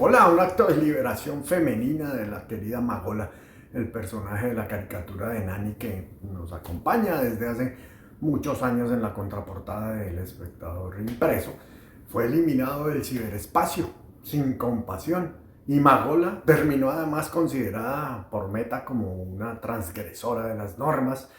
Hola, un acto de liberación femenina de la querida Magola, el personaje de la caricatura de Nani que nos acompaña desde hace muchos años en la contraportada del Espectador impreso. Fue eliminado del ciberespacio sin compasión y Magola terminó además considerada por Meta como una transgresora de las normas,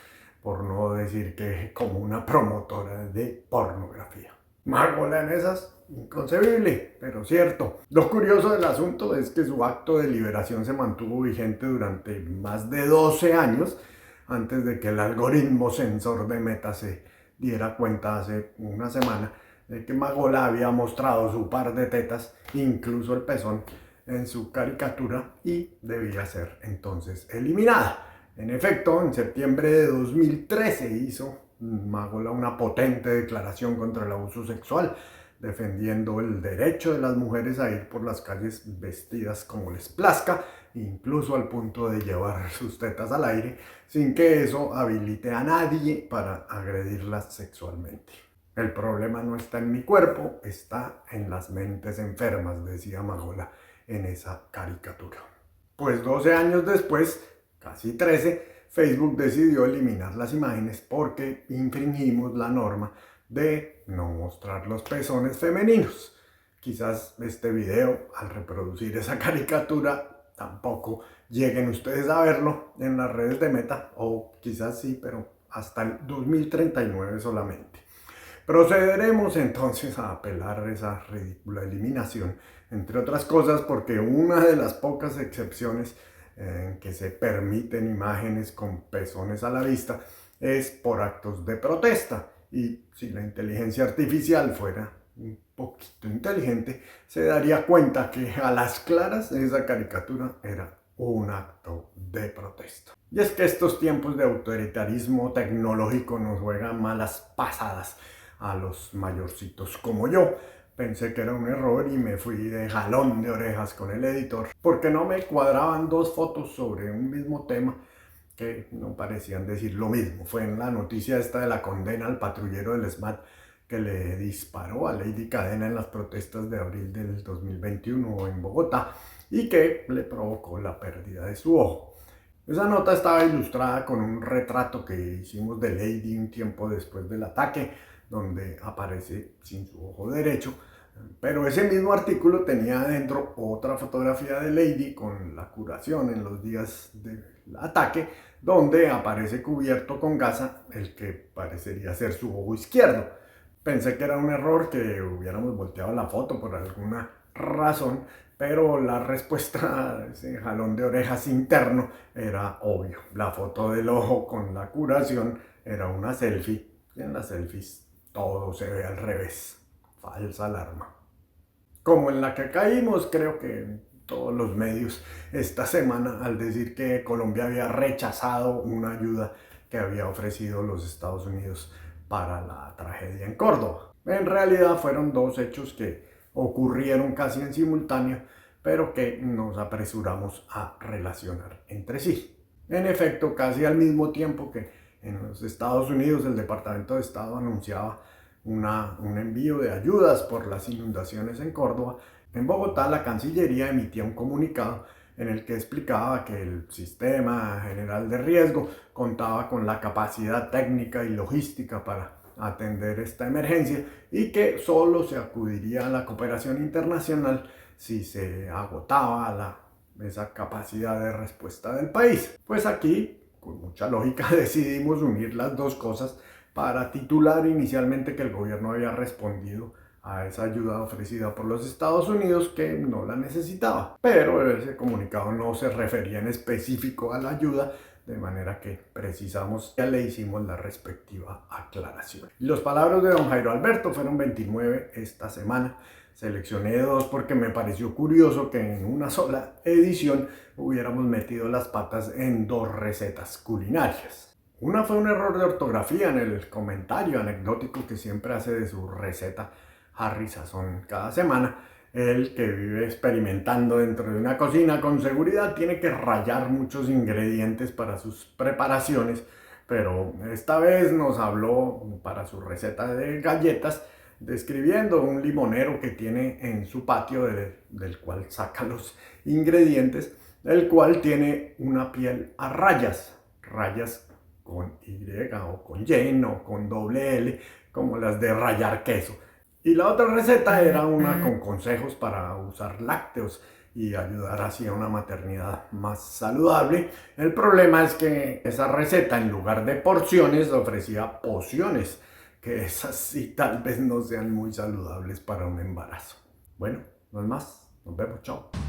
por no decir que como una promotora de pornografía. Magola en esas, inconcebible, pero cierto. Lo curioso del asunto es que su acto de liberación se mantuvo vigente durante más de 12 años antes de que el algoritmo censor de Meta se diera cuenta hace una semana de que Magola había mostrado su par de tetas, incluso el pezón, en su caricatura y debía ser entonces eliminada. En efecto, en septiembre de 2013 hizo Magola una potente declaración contra el abuso sexual, defendiendo el derecho de las mujeres a ir por las calles vestidas como les plazca, incluso al punto de llevar sus tetas al aire, sin que eso habilite a nadie para agredirlas sexualmente. El problema no está en mi cuerpo, está en las mentes enfermas, decía Magola en esa caricatura. Pues 12 años después, casi 13, Facebook decidió eliminar las imágenes porque infringimos la norma de no mostrar los pezones femeninos. Quizás este video, al reproducir esa caricatura, tampoco lleguen ustedes a verlo en las redes de Meta, o quizás sí, pero hasta el 2039 solamente. Procederemos entonces a apelar esa ridícula eliminación, entre otras cosas porque una de las pocas excepciones en que se permiten imágenes con pezones a la vista es por actos de protesta. Y si la inteligencia artificial fuera un poquito inteligente, se daría cuenta que a las claras esa caricatura era un acto de protesta. Y es que estos tiempos de autoritarismo tecnológico nos juegan malas pasadas a los mayorcitos como yo. Pensé que era un error y me fui de jalón de orejas con el editor porque no me cuadraban dos fotos sobre un mismo tema que no parecían decir lo mismo. Fue en la noticia esta de la condena al patrullero del SMAT que le disparó a Lady Cadena en las protestas de abril del 2021 en Bogotá y que le provocó la pérdida de su ojo. Esa nota estaba ilustrada con un retrato que hicimos de Lady un tiempo después del ataque, donde aparece sin su ojo derecho, pero ese mismo artículo tenía adentro otra fotografía de Lady con la curación en los días del ataque, donde aparece cubierto con gasa el que parecería ser su ojo izquierdo. Pensé que era un error, que hubiéramos volteado la foto por alguna razón, pero la respuesta a ese jalón de orejas interno era obvio. La foto del ojo con la curación era una selfie y en las selfies todo se ve al revés. Falsa alarma. Como en la que caímos, creo que todos los medios esta semana al decir que Colombia había rechazado una ayuda que había ofrecido los Estados Unidos para la tragedia en Córdoba. En realidad fueron dos hechos que ocurrieron casi en simultáneo, pero que nos apresuramos a relacionar entre sí. En efecto, casi al mismo tiempo que en los Estados Unidos el Departamento de Estado anunciaba un envío de ayudas por las inundaciones en Córdoba, en Bogotá la Cancillería emitía un comunicado en el que explicaba que el Sistema General de Riesgo contaba con la capacidad técnica y logística para atender esta emergencia y que solo se acudiría a la cooperación internacional si se agotaba esa capacidad de respuesta del país. Pues aquí, con mucha lógica, decidimos unir las dos cosas para titular inicialmente que el gobierno había respondido a esa ayuda ofrecida por los Estados Unidos, que no la necesitaba. Pero ese comunicado no se refería en específico a la ayuda, de manera que precisamos, ya le hicimos la respectiva aclaración. Y los palabras de don Jairo Alberto fueron 29 esta semana. Seleccioné dos porque me pareció curioso que en una sola edición hubiéramos metido las patas en dos recetas culinarias. Una fue un error de ortografía en el comentario anecdótico que siempre hace de su receta Harry Sazón cada semana. Él, que vive experimentando dentro de una cocina, con seguridad tiene que rallar muchos ingredientes para sus preparaciones, pero esta vez nos habló para su receta de galletas describiendo un limonero que tiene en su patio del cual saca los ingredientes, el cual tiene una piel a rayas, rayas con Y o con Y o con doble L, como las de rallar queso. Y la otra receta era una con consejos para usar lácteos y ayudar así a una maternidad más saludable. El problema es que esa receta, en lugar de porciones, ofrecía pociones, que esas sí tal vez no sean muy saludables para un embarazo. Bueno, no es más. Nos vemos. Chao.